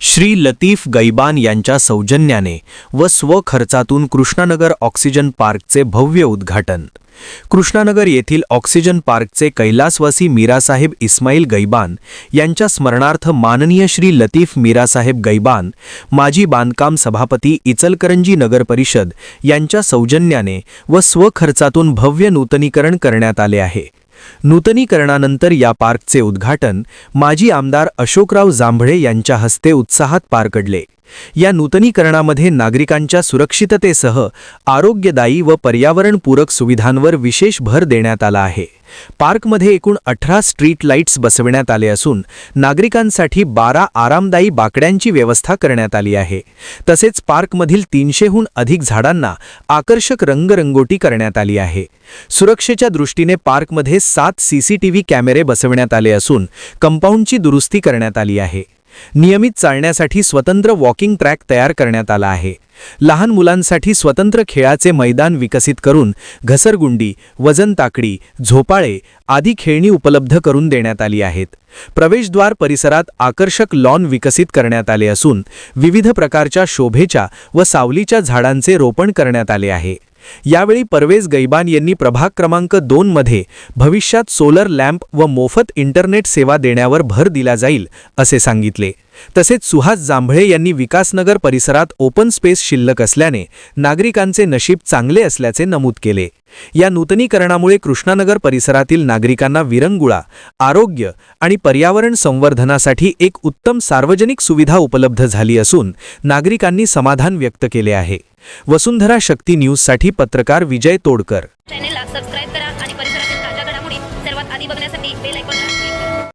श्री लतीफ गैबान यांच्या सौजन्याने व स्वखर्चातून कृष्णानगर ऑक्सिजन पार्कचे भव्य उद्घाटन। कृष्णानगर येथील ऑक्सिजन पार्कचे कैलासवासी मीरासाहेब इस्माईल गैबान यांच्या स्मरणार्थ माननीय श्री लतीफ मीरासाहेब गैबान माजी बांधकाम सभापती इचलकरंजी नगर परिषद यांच्या सौजन्याने व स्वखर्चातून भव्य नूतनीकरण करण्यात आले आहे। नूतनीकरणानंतर या पार्कचे उद्घाटन माजी आमदार अशोकराव जांभळे यांच्या हस्ते उत्साहात पार पडले। या नूतनीकरणामध्ये नागरिकांच्या सुरक्षिततेसह आरोग्यदायी व पर्यावरणपूरक सुविधांवर विशेष भर देण्यात आला आहे। पार्कमध्ये एकूण 18 स्ट्रीट लाईट्स बसविण्यात आले असून नागरिकांसाठी 12 आरामदायी बाकड्यांची व्यवस्था करण्यात आली आहे। तसेच पार्कमधील 300हून अधिक झाडांना आकर्षक रंगरंगोटी करण्यात आली आहे। सुरक्षेच्या दृष्टीने पार्कमध्ये 7 सीसीटीव्ही कॅमेरे बसविण्यात आले असून कंपाऊंडची दुरुस्ती करण्यात आली आहे। नियमित चालण्यासाठी स्वतंत्र वॉकिंग ट्रॅक तयार करण्यात आला आहे। लहान मुलांसाठी स्वतंत्र खेळाचे मैदान विकसित करून घसरगुंडी, वजन ताकडी, झोपाळे आदी खेळणी उपलब्ध करून देण्यात आली आहेत। प्रवेशद्वार परिसरात आकर्षक लॉन विकसित करण्यात आले असून विविध प्रकारच्या शोभेच्या व सावलीच्या झाडांचे रोपण करण्यात आले आहे। यावेळी परवेज गैबान यांनी प्रभाग क्रमांक 2 मध्ये भविष्यात सोलर लॅम्प व मोफत इंटरनेट सेवा देण्यावर भर दिला जाईल असे सांगितले। तसेच सुहास जांभळे यांनी विकासनगर परिसरात ओपन स्पेस शिल्लक असल्याने नागरिकांचे नशीब चांगले असल्याचे नमूद केले। या नूतनीकरणामुळे कृष्णानगर परिसरातील नागरिकांना विरंगुळा, आरोग्य आणि पर्यावरण संवर्धनासाठी एक उत्तम सार्वजनिक सुविधा उपलब्ध झाली असून नागरिकांनी समाधान व्यक्त केले आहे। वसुंधरा शक्ती न्यूजसाठी पत्रकार विजय तोडकर।